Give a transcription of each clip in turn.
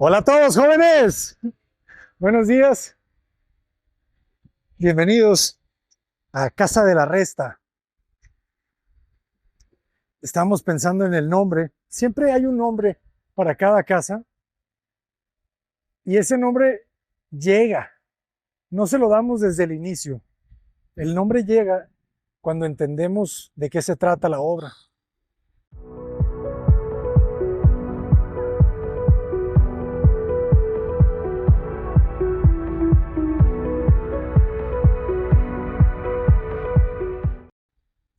Hola a todos, jóvenes. Buenos días. Bienvenidos a Casa de la Resta. Estamos pensando en el nombre. Siempre hay un nombre para cada casa y ese nombre llega. No se lo damos desde el inicio. El nombre llega cuando entendemos de qué se trata la obra.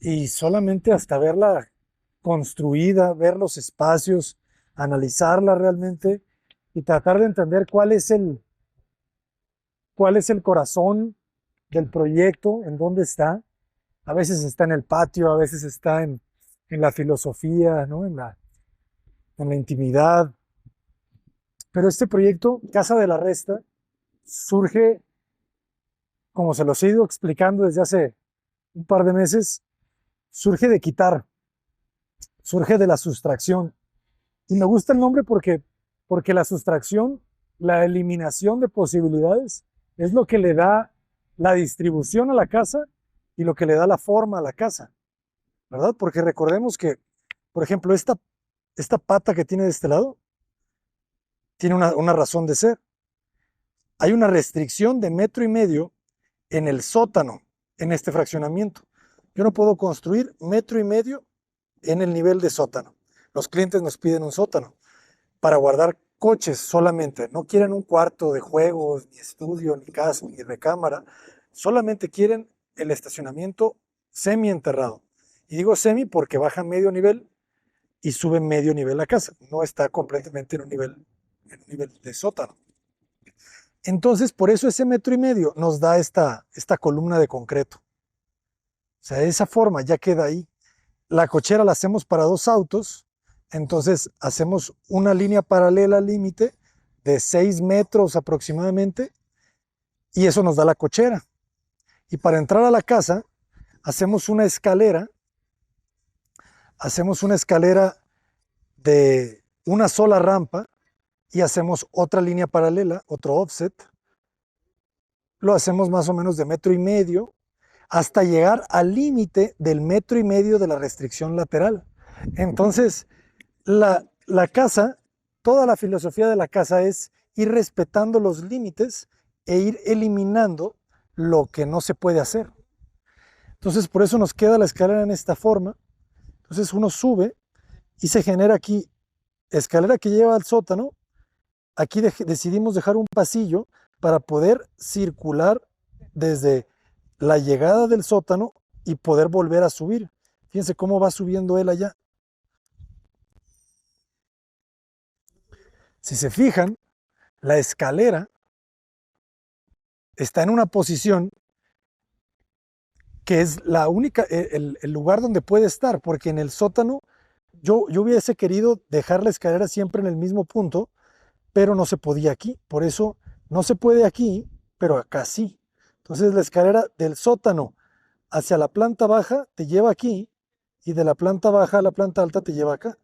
Y solamente hasta verla construida, ver los espacios, analizarla realmente y tratar de entender cuál es el corazón del proyecto, en dónde está. A veces está en el patio, a veces está en la filosofía, ¿no? En la intimidad. Pero este proyecto, Casa de la Resta, surge, como se los he ido explicando desde hace un par de meses, surge de quitar, surge de la sustracción. Y me gusta el nombre porque la sustracción, la eliminación de posibilidades, es lo que le da la distribución a la casa y lo que le da la forma a la casa, ¿verdad? Porque recordemos que, por ejemplo, esta pata que tiene de este lado tiene una razón de ser. Hay una restricción de 1,5 metros en el sótano, en este fraccionamiento. Yo no puedo construir 1,5 metros en el nivel de sótano. Los clientes nos piden un sótano para guardar coches solamente. No quieren un cuarto de juegos, ni estudio, ni casa, ni recámara. Solamente quieren el estacionamiento semi-enterrado. Y digo semi porque baja medio nivel y sube medio nivel la casa. No está completamente en un nivel de sótano. Entonces, por eso ese 1,5 metros nos da esta columna de concreto. O sea, de esa forma ya queda ahí. La cochera la hacemos para 2 autos, entonces hacemos una línea paralela al límite de 6 metros aproximadamente y eso nos da la cochera. Y para entrar a la casa hacemos una escalera de una sola rampa y hacemos otra línea paralela, otro offset. Lo hacemos más o menos de 1,5 metros hasta llegar al límite del 1,5 metros de la restricción lateral. Entonces, la casa, toda la filosofía de la casa es ir respetando los límites e ir eliminando lo que no se puede hacer. Entonces, por eso nos queda la escalera en esta forma. Entonces, uno sube y se genera aquí escalera que lleva al sótano. Aquí decidimos dejar un pasillo para poder circular desde la llegada del sótano y poder volver a subir. Fíjense cómo va subiendo él allá. Si se fijan, la escalera está en una posición que es la única, el lugar donde puede estar, porque en el sótano yo hubiese querido dejar la escalera siempre en el mismo punto, pero no se podía aquí. Por eso no se puede aquí, pero acá sí. Entonces la escalera del sótano hacia la planta baja te lleva aquí y de la planta baja a la planta alta te lleva acá.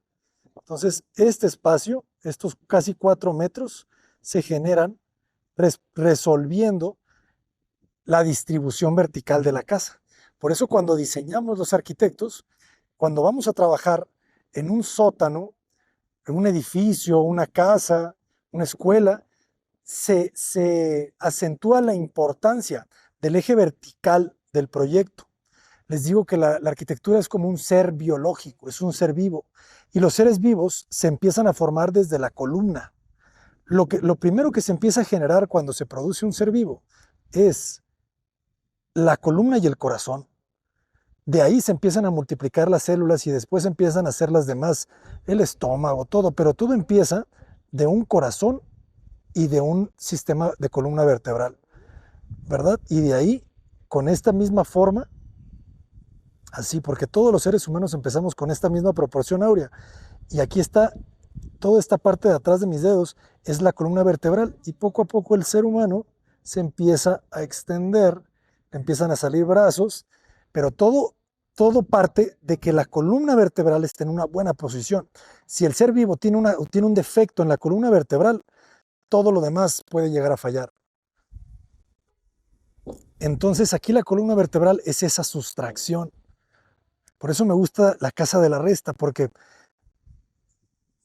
Entonces este espacio, estos casi 4 metros, se generan resolviendo la distribución vertical de la casa. Por eso cuando diseñamos los arquitectos, cuando vamos a trabajar en un sótano, en un edificio, una casa, una escuela, se acentúa la importancia del eje vertical del proyecto. Les digo que la arquitectura es como un ser biológico, es un ser vivo. Y los seres vivos se empiezan a formar desde la columna. Lo primero que se empieza a generar cuando se produce un ser vivo es la columna y el corazón. De ahí se empiezan a multiplicar las células y después empiezan a hacer las demás, el estómago, todo, pero todo empieza de un corazón y de un sistema de columna vertebral, ¿verdad? Y de ahí, con esta misma forma, así, porque todos los seres humanos empezamos con esta misma proporción áurea. Y aquí está, toda esta parte de atrás de mis dedos es la columna vertebral y poco a poco el ser humano se empieza a extender, empiezan a salir brazos, pero todo parte de que la columna vertebral esté en una buena posición. Si el ser vivo tiene un defecto en la columna vertebral, todo lo demás puede llegar a fallar. Entonces aquí la columna vertebral es esa sustracción. Por eso me gusta la casa de la resta, porque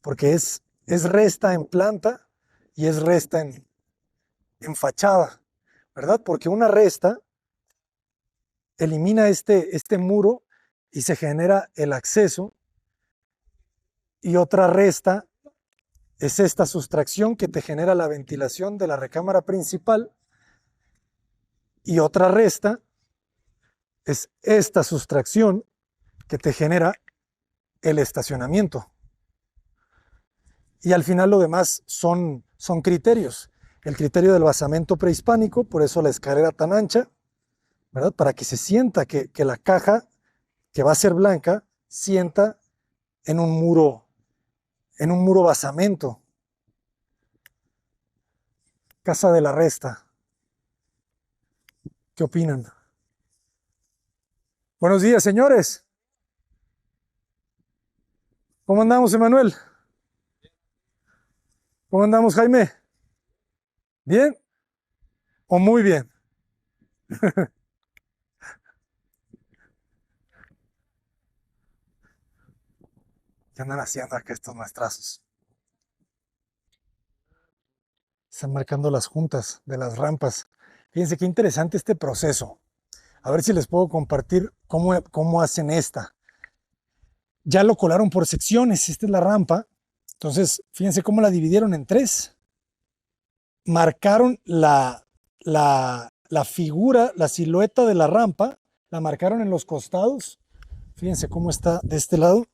es resta en planta y es resta en fachada, ¿verdad? Porque una resta elimina este muro y se genera el acceso, y otra resta es esta sustracción que te genera la ventilación de la recámara principal, y otra resta es esta sustracción que te genera el estacionamiento. Y al final lo demás son criterios. El criterio del basamento prehispánico, por eso la escalera tan ancha, ¿verdad? Para que se sienta que la caja, que va a ser blanca, sienta en un muro basamento. Casa de la resta. ¿Qué opinan? Buenos días, señores. ¿Cómo andamos, Emanuel? ¿Cómo andamos, Jaime? ¿Bien o muy bien? ¿Qué andan haciendo acá estos maestrazos? Están marcando las juntas de las rampas. Fíjense qué interesante este proceso. A ver si les puedo compartir cómo hacen esta. Ya lo colaron por secciones. Esta es la rampa. Entonces, fíjense cómo la dividieron en tres. Marcaron la figura, la silueta de la rampa. La marcaron en los costados. Fíjense cómo está de este lado.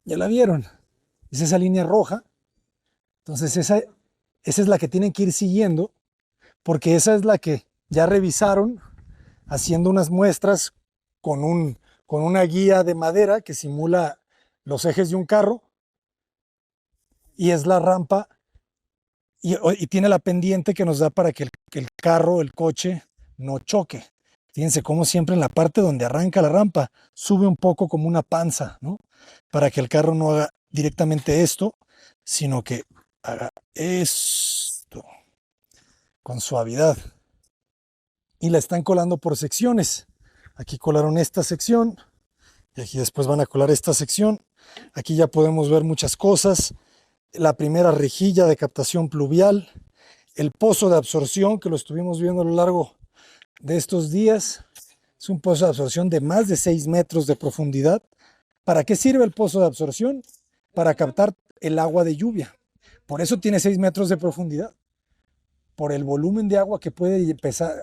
¿Ya la vieron? Es esa línea roja. Entonces, esa es la que tienen que ir siguiendo, porque esa es la que ya revisaron haciendo unas muestras con una guía de madera que simula los ejes de un carro, y es la rampa, y tiene la pendiente que nos da para que el carro, el coche, no choque. Fíjense cómo siempre en la parte donde arranca la rampa sube un poco como una panza, ¿no? Para que el carro no haga directamente esto, sino que haga esto con suavidad. Y la están colando por secciones. Aquí colaron esta sección y aquí después van a colar esta sección. Aquí ya podemos ver muchas cosas. La primera rejilla de captación pluvial, el pozo de absorción que lo estuvimos viendo a lo largo de estos días. Es un pozo de absorción de más de 6 metros de profundidad. ¿Para qué sirve el pozo de absorción? Para captar el agua de lluvia. Por eso tiene 6 metros de profundidad. Por el volumen de agua que puede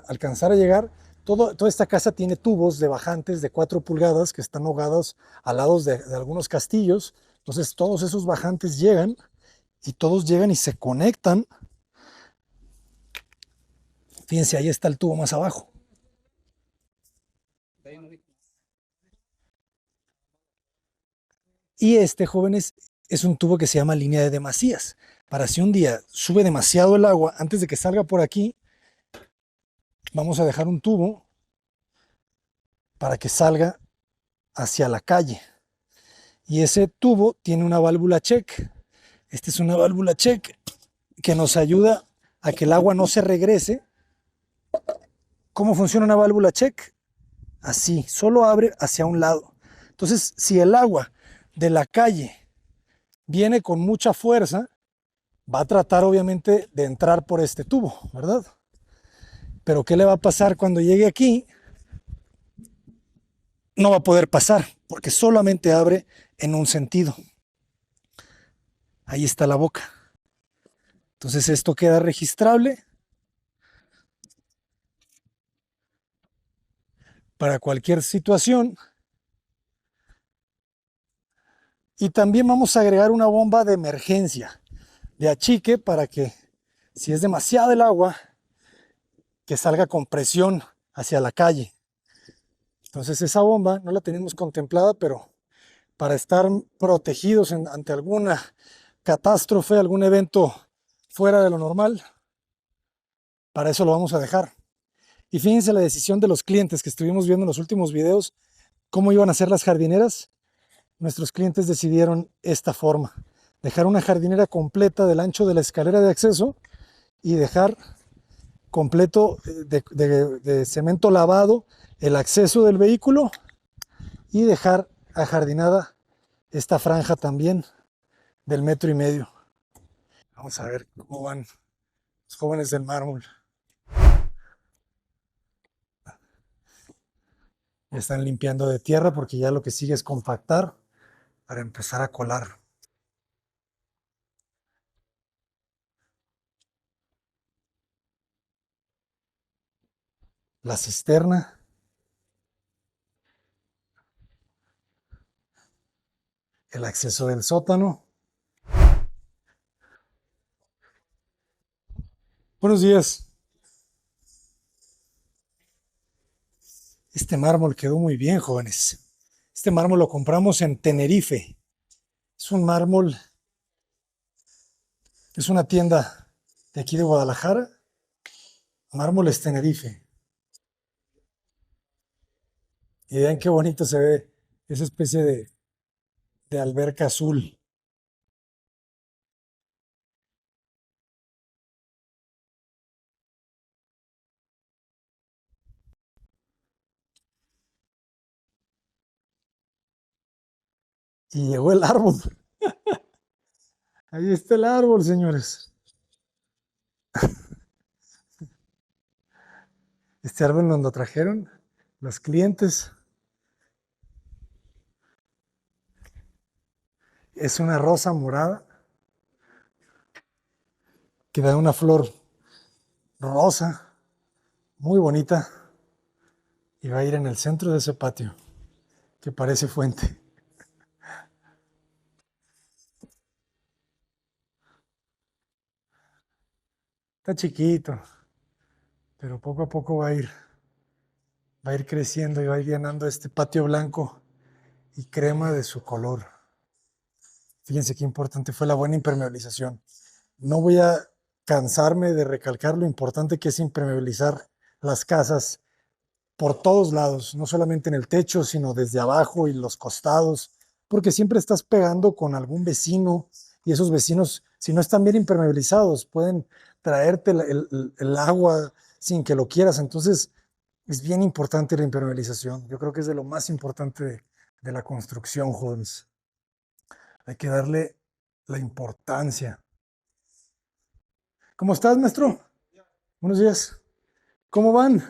alcanzar a llegar. Toda esta casa tiene tubos de bajantes de 4 pulgadas que están ahogados al lado de algunos castillos. Entonces todos esos bajantes llegan y se conectan. Fíjense, ahí está el tubo más abajo. Y jóvenes, es un tubo que se llama línea de demasías. Para si un día sube demasiado el agua, antes de que salga por aquí, vamos a dejar un tubo para que salga hacia la calle. Y ese tubo tiene una válvula check. Esta es una válvula check que nos ayuda a que el agua no se regrese. ¿Cómo funciona una válvula check? Así, solo abre hacia un lado. Entonces, si el agua de la calle viene con mucha fuerza, va a tratar obviamente de entrar por este tubo, ¿verdad? Pero ¿qué le va a pasar cuando llegue aquí? No va a poder pasar, porque solamente abre en un sentido. Ahí está la boca. Entonces esto queda registrable para cualquier situación. Y también vamos a agregar una bomba de emergencia, de achique, para que si es demasiado el agua, que salga con presión hacia la calle. Entonces esa bomba no la tenemos contemplada, pero para estar protegidos ante alguna catástrofe, algún evento fuera de lo normal, para eso lo vamos a dejar. Y fíjense la decisión de los clientes que estuvimos viendo en los últimos videos, cómo iban a ser las jardineras. Nuestros clientes decidieron esta forma. dejar una jardinera completa del ancho de la escalera de acceso y dejar completo de cemento lavado el acceso del vehículo y dejar ajardinada esta franja también del 1,5 metros. Vamos a ver cómo van los jóvenes del mármol. Están limpiando de tierra porque ya lo que sigue es compactar para empezar a colar. La cisterna. El acceso del sótano. Buenos días. Este mármol quedó muy bien, jóvenes. Este mármol lo compramos en Tenerife. Es un mármol, es una tienda de aquí de Guadalajara. Mármoles Tenerife. Y vean qué bonito se ve esa especie de alberca azul. Y llegó el árbol. Ahí está el árbol, señores. Este árbol nos lo trajeron los clientes. Es una rosa morada que da una flor rosa, muy bonita, y va a ir en el centro de ese patio, que parece fuente. Está chiquito, pero poco a poco va a ir creciendo y va a ir llenando este patio blanco y crema de su color. Fíjense qué importante fue la buena impermeabilización. No voy a cansarme de recalcar lo importante que es impermeabilizar las casas por todos lados, no solamente en el techo, sino desde abajo y los costados, porque siempre estás pegando con algún vecino y esos vecinos, si no están bien impermeabilizados, pueden traerte el agua sin que lo quieras. Entonces, es bien importante la impermeabilización. Yo creo que es de lo más importante de la construcción, jóvenes. Hay que darle la importancia. ¿Cómo estás, maestro? Buenos días. ¿Cómo van?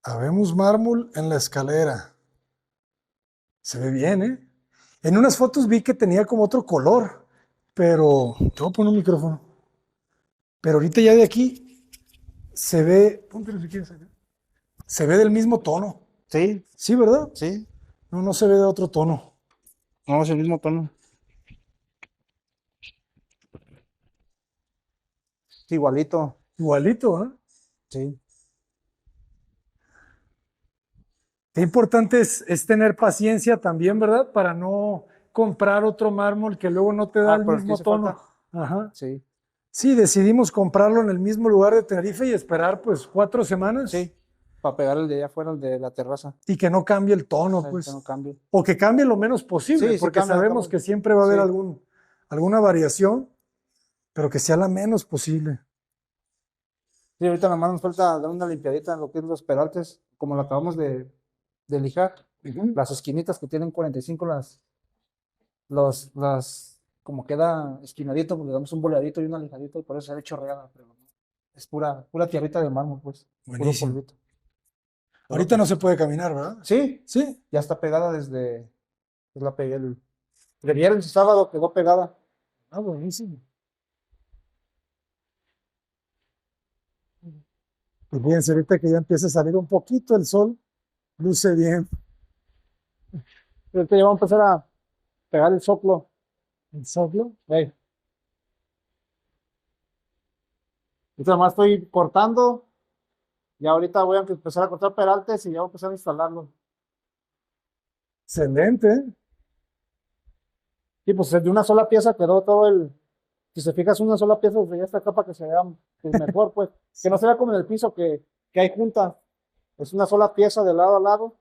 Habemos mármol en la escalera. Se ve bien, ¿eh? En unas fotos vi que tenía como otro color, pero te voy a poner un micrófono. Pero ahorita ya de aquí se ve, póntelo si quieres acá. Se ve del mismo tono. Sí, Sí, ¿verdad? sí, No, no se ve de otro tono. no es el mismo tono. Igualito, Igualito, ¿eh? sí. Qué importante es tener paciencia también, ¿verdad? Para no comprar otro mármol que luego no te da Ah, el pero es que mismo hace tono. falta. Ajá. Sí, Sí, decidimos comprarlo en el mismo lugar de Tenerife y esperar pues 4 semanas sí, para pegar el de allá afuera, el de la terraza, y que no cambie el tono, que pues. no cambie. O que cambie lo menos posible, Sí, sí porque cambia, sabemos cambia. que siempre va a haber Sí, alguna variación, pero que sea la menos posible. sí, ahorita nada más nos falta dar una limpiadita en lo que es los peraltes, como lo acabamos de lijar. Ujú. Las esquinitas que tienen 45, como queda esquinadito, pues le damos un boleadito y una lijadita y por eso se ha hecho reada, pero no, es pura tierrita de mármol, pues, puro Buenísimo. polvito. Pero Ahorita no pues, se puede caminar, ¿verdad? sí, Sí. ya está pegada pues la pegué el viernes y sábado quedó pegada. Ah, buenísimo. Pues fíjense, ahorita que ya empieza a salir un poquito el sol, luce bien Ahorita ya vamos a empezar a pegar el soplo. el sol. Ahí. Ahorita nomás estoy cortando y ahorita voy a empezar a cortar peraltes y ya voy a empezar a instalarlo. Excelente, ¿eh? Y pues de una sola pieza quedó si se fijas, una sola pieza desde esta capa que se vea pues, mejor, pues, que no se vea como en el piso que hay junta. Es una sola pieza de lado a lado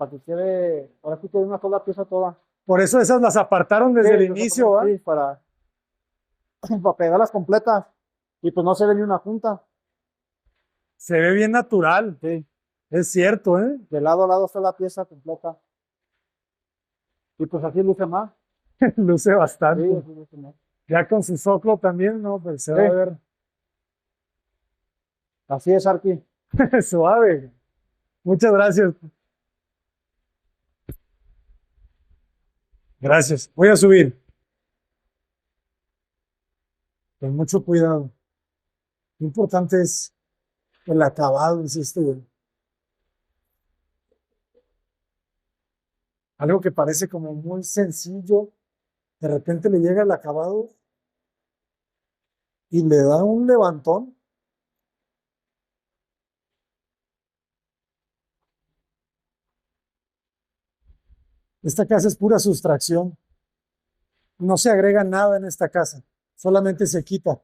para que quede, ahora sí quede una sola pieza toda. Por eso esas las apartaron desde el inicio, ¿ah? Sí, para pegarlas completas. Y pues no se ve ni una junta. Se ve bien natural, Sí, es cierto, ¿eh? de lado a lado está la pieza completa. Y pues así luce más. Luce Sí, bastante. así luce más. Ya con su soclo también, ¿no? Pues se va a Sí, ver así es, Arqui. suave. Muchas gracias. Gracias. Voy a subir. Con mucho cuidado. Lo importante es el acabado, insisto. Algo que parece como muy sencillo, de repente le llega el acabado y le da un levantón. Esta casa es pura sustracción. No se agrega nada en esta casa, solamente se quita.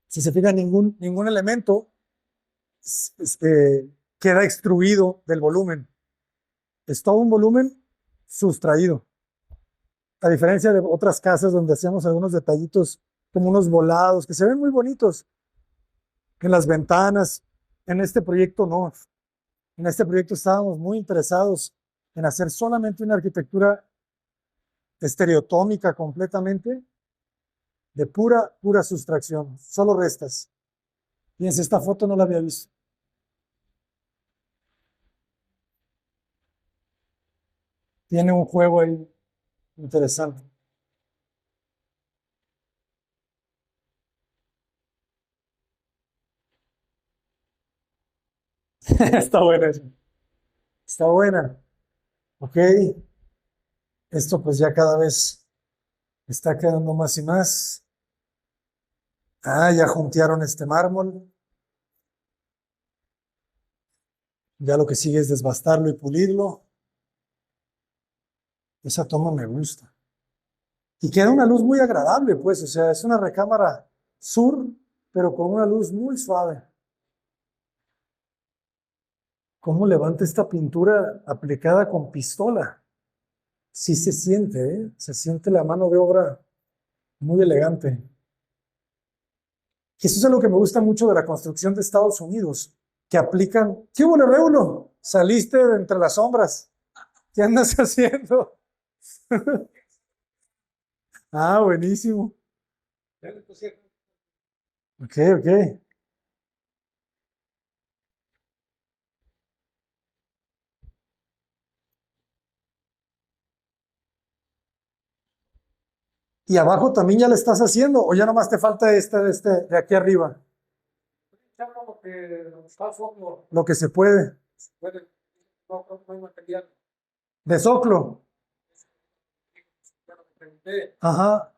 Si se fija, ningún elemento queda extruido del volumen. Es todo un volumen sustraído. A diferencia de otras casas donde hacíamos algunos detallitos como unos volados que se ven muy bonitos en las ventanas. En este proyecto no. En este proyecto estábamos muy interesados en hacer solamente una arquitectura estereotómica completamente de pura sustracción, solo restas. Fíjense, esta foto no la había visto. Tiene un juego ahí interesante. Está buena esa. Está buena. Ok. Esto pues ya cada vez está quedando más y más. Ah, ya juntearon este mármol. Ya lo que sigue es desbastarlo y pulirlo. Esa toma me gusta. Y queda una luz muy agradable, pues. O sea, es una recámara sur, pero con una luz muy suave. ¿Cómo levanta esta pintura aplicada con pistola? Sí se siente, ¿eh? Se siente la mano de obra muy elegante. Y eso es algo que me gusta mucho de la construcción de Estados Unidos, que aplican. ¿Qué hubo, Reulo? Saliste de entre las sombras. ¿Qué andas haciendo? Ah, buenísimo. Ok, ok. ¿Y abajo también ya le estás haciendo o ya nomás te falta de aquí arriba? Lo que se puede. De soclo. Ajá.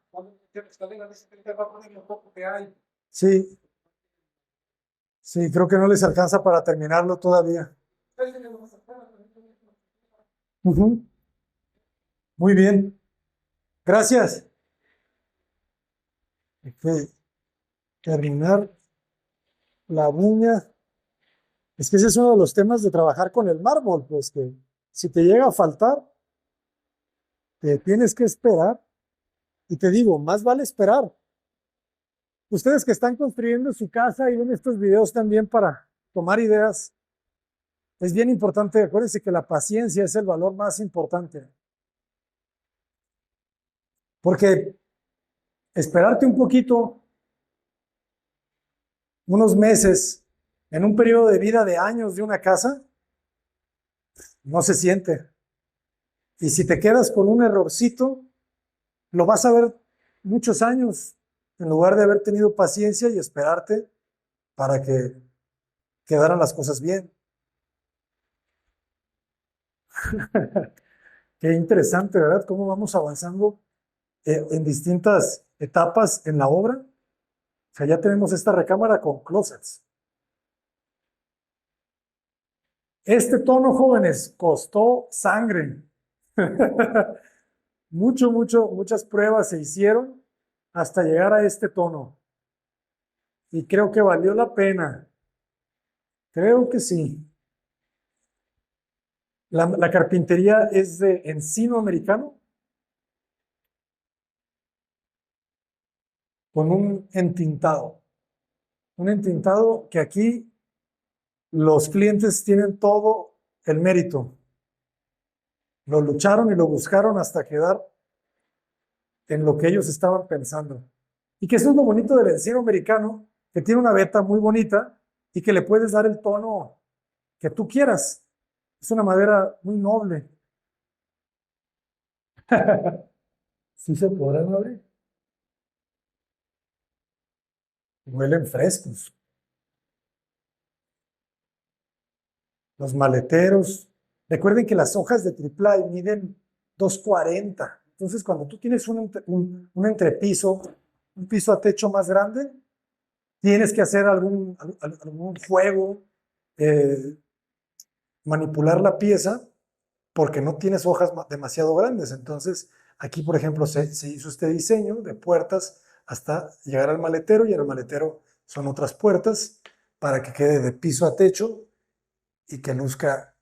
Sí, sí, creo que no les alcanza para terminarlo todavía. Ujú. Muy bien. Gracias. Hay que terminar la uña. Es que ese es uno de los temas de trabajar con el mármol, pues que si te llega a faltar, te tienes que esperar. Y te digo, más vale esperar. Ustedes que están construyendo su casa y ven estos videos también para tomar ideas, es bien importante, acuérdense que la paciencia es el valor más importante. Porque esperarte un poquito, unos meses, en un periodo de vida de años de una casa, no se siente. Y si te quedas con un errorcito, lo vas a ver muchos años, en lugar de haber tenido paciencia y esperarte para que quedaran las cosas bien. Qué interesante, ¿verdad? Cómo vamos avanzando en distintas etapas en la obra. O sea, ya tenemos esta recámara con closets. Este tono, jóvenes, costó sangre. Muchas pruebas se hicieron hasta llegar a este tono. Y creo que valió la pena. Creo que sí. La carpintería es de encino americano con un entintado. Un entintado que aquí los clientes tienen todo el mérito. Lo lucharon y lo buscaron hasta quedar en lo que ellos estaban pensando. Y que eso es lo bonito del encino americano, que tiene una veta muy bonita y que le puedes dar el tono que tú quieras. Es una madera muy noble. Sí se podrán abrir. Huelen frescos. Los maleteros. Recuerden que las hojas de triple miden 2.40. Entonces, cuando tú tienes un entrepiso, un piso a techo más grande, tienes que hacer algún juego, manipular la pieza, porque no tienes hojas demasiado grandes. Entonces, aquí, por ejemplo, se hizo este diseño de puertas hasta llegar al maletero, y en el maletero son otras puertas para que quede de piso a techo y que luzca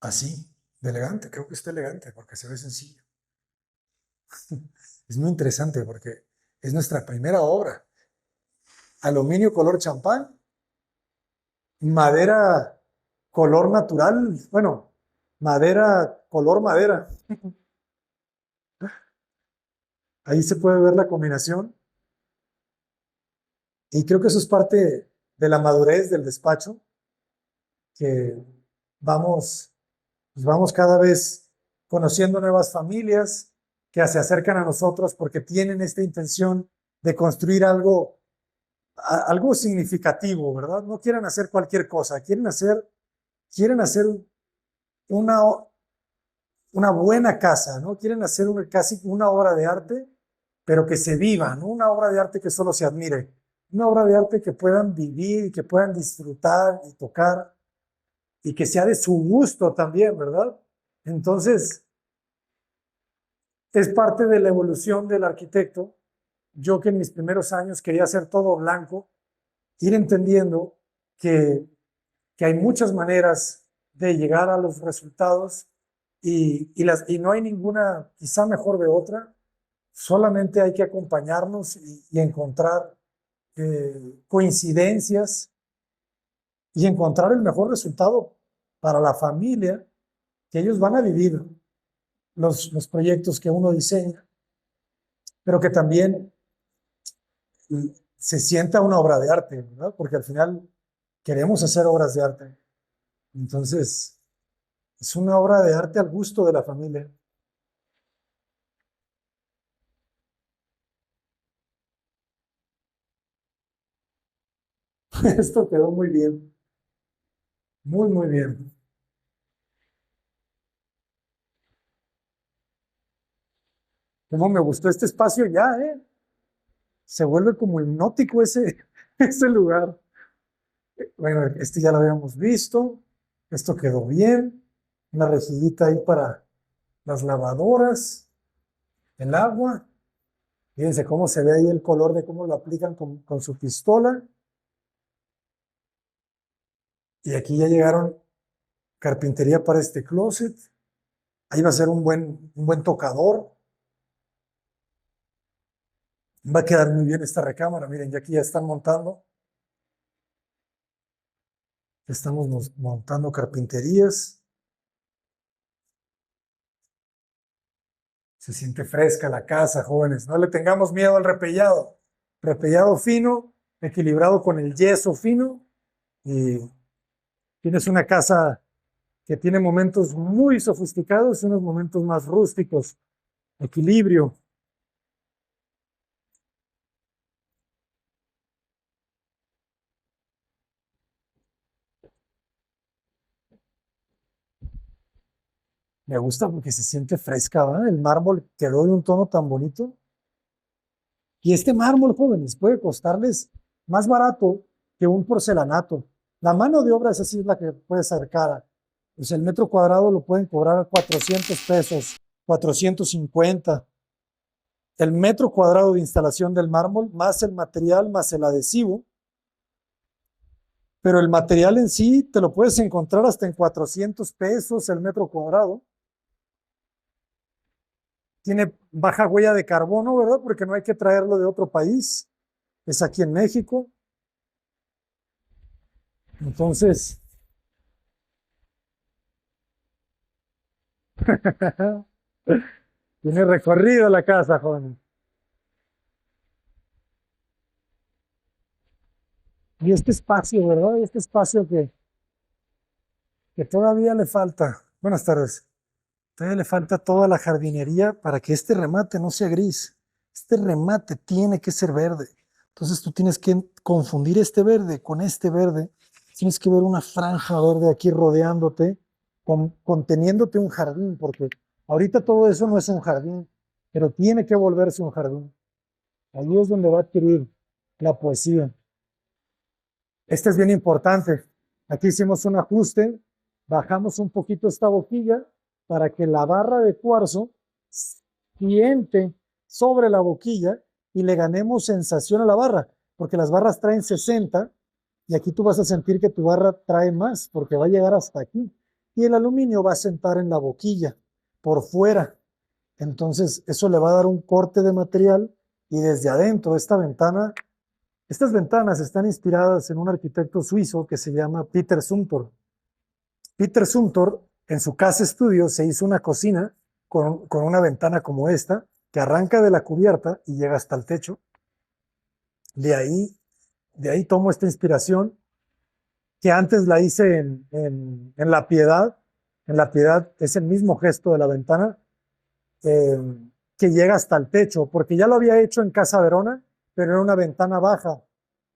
así, de elegante. Creo que está elegante porque se ve sencillo. Es muy interesante porque es nuestra primera obra. Aluminio color champán, madera color natural, bueno, madera color madera. Ahí se puede ver la combinación. Y creo que eso es parte de la madurez del despacho, que vamos, pues vamos cada vez conociendo nuevas familias que se acercan a nosotros porque tienen esta intención de construir algo significativo, ¿verdad? No quieren hacer cualquier cosa, quieren hacer una, una buena casa, ¿no? Quieren hacer casi una obra de arte, pero que se viva, no una obra de arte que solo se admire, una obra de arte que puedan vivir y que puedan disfrutar y tocar y que sea de su gusto también, ¿verdad? Entonces, es parte de la evolución del arquitecto. Yo que en mis primeros años quería hacer todo blanco, ir entendiendo que, que hay muchas maneras de llegar a los resultados y no hay ninguna quizá mejor de otra, solamente hay que acompañarnos y encontrar coincidencias y encontrar el mejor resultado para la familia que ellos van a vivir los proyectos que uno diseña, pero que también se sienta una obra de arte, ¿verdad? Porque al final queremos hacer obras de arte. Entonces, es una obra de arte al gusto de la familia. Esto quedó muy bien, muy, muy bien. Cómo me gustó este espacio ya, ¿eh? Se vuelve como hipnótico ese lugar. Bueno, este ya lo habíamos visto. Esto quedó bien. Una rejillita ahí para las lavadoras, el agua. Fíjense cómo se ve ahí el color de cómo lo aplican con su pistola. Y aquí ya llegaron carpintería para este closet. Ahí va a ser un buen tocador. Va a quedar muy bien esta recámara. Miren, ya aquí ya están montando. Estamos montando carpinterías. Se siente fresca la casa, jóvenes. No le tengamos miedo al repellado. Repellado fino, equilibrado con el yeso fino. Y tienes una casa que tiene momentos muy sofisticados y unos momentos más rústicos. Equilibrio. Me gusta porque se siente fresca, ¿verdad? El mármol quedó de un tono tan bonito. Y este mármol, jóvenes, puede costarles más barato que un porcelanato. La mano de obra es así, es la que puede ser cara. Pues el metro cuadrado lo pueden cobrar a 400 pesos, 450. El metro cuadrado de instalación del mármol, más el material, más el adhesivo, pero el material en sí te lo puedes encontrar hasta en 400 pesos el metro cuadrado. Tiene baja huella de carbono, ¿verdad? Porque no hay que traerlo de otro país. Es aquí en México. Entonces, tiene recorrido la casa, joven. Y este espacio, ¿verdad? Este espacio que todavía le falta. Buenas tardes. Todavía le falta toda la jardinería para que este remate no sea gris. Este remate tiene que ser verde. Entonces tú tienes que confundir este verde con este verde. Tienes que ver una franja verde aquí rodeándote, conteniéndote un jardín, porque ahorita todo eso no es un jardín, pero tiene que volverse un jardín. Ahí es donde va a adquirir la poesía. Este es bien importante. Aquí hicimos un ajuste, bajamos un poquito esta boquilla para que la barra de cuarzo siente sobre la boquilla y le ganemos sensación a la barra, porque las barras traen 60 y aquí tú vas a sentir que tu barra trae más porque va a llegar hasta aquí y el aluminio va a sentar en la boquilla por fuera. Entonces eso le va a dar un corte de material y desde adentro esta ventana, estas ventanas están inspiradas en un arquitecto suizo que se llama Peter Zumthor. Peter Zumthor, en su casa estudio, se hizo una cocina con una ventana como esta, que arranca de la cubierta y llega hasta el techo. De ahí, de ahí tomo esta inspiración, que antes la hice en La Piedad. En La Piedad es el mismo gesto de la ventana, eh, que llega hasta el techo, porque ya lo había hecho en Casa Verona, pero era una ventana baja,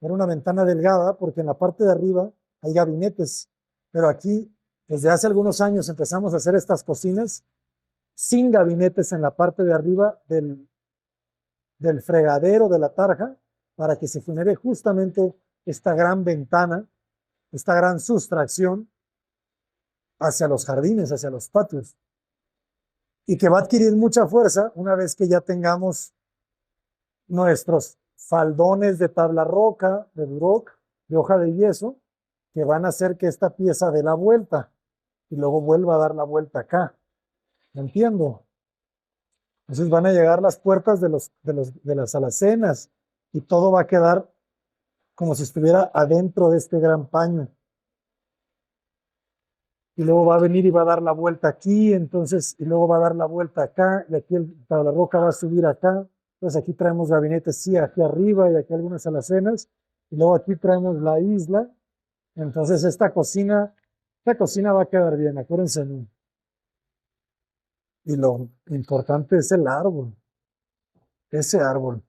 era una ventana delgada, porque en la parte de arriba hay gabinetes, pero aquí, desde hace algunos años, empezamos a hacer estas cocinas sin gabinetes en la parte de arriba del fregadero de la tarja, para que se genere justamente esta gran ventana, esta gran sustracción hacia los jardines, hacia los patios, y que va a adquirir mucha fuerza una vez que ya tengamos nuestros faldones de tabla roca, de duroc, de hoja de yeso, que van a hacer que esta pieza dé la vuelta y luego vuelva a dar la vuelta acá. ¿Me entiendo? Entonces van a llegar las puertas de las alacenas y todo va a quedar como si estuviera adentro de este gran paño. Y luego va a venir y va a dar la vuelta aquí, entonces, y luego va a dar la vuelta acá, y aquí el tabla roca va a subir acá. Entonces aquí traemos gabinetes, sí, aquí arriba y aquí algunas alacenas, y luego aquí traemos la isla. Entonces esta cocina va a quedar bien, acuérdense de mí. Y lo importante es el árbol, ese árbol.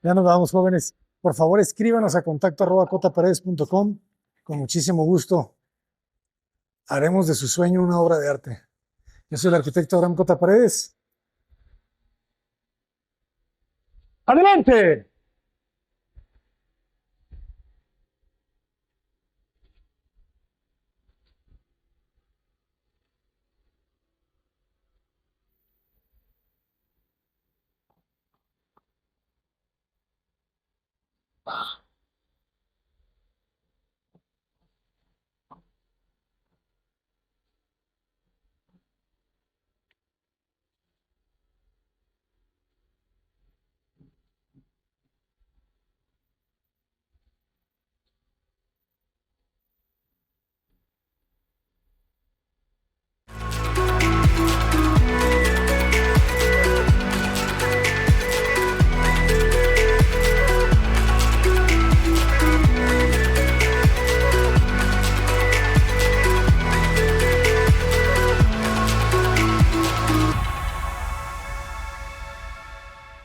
Ya nos vamos, jóvenes. Por favor, escríbanos a contacto@cotaparedes.com. Con muchísimo gusto haremos de su sueño una obra de arte. Yo soy el arquitecto Abraham Cota Paredes. ¡Adelante!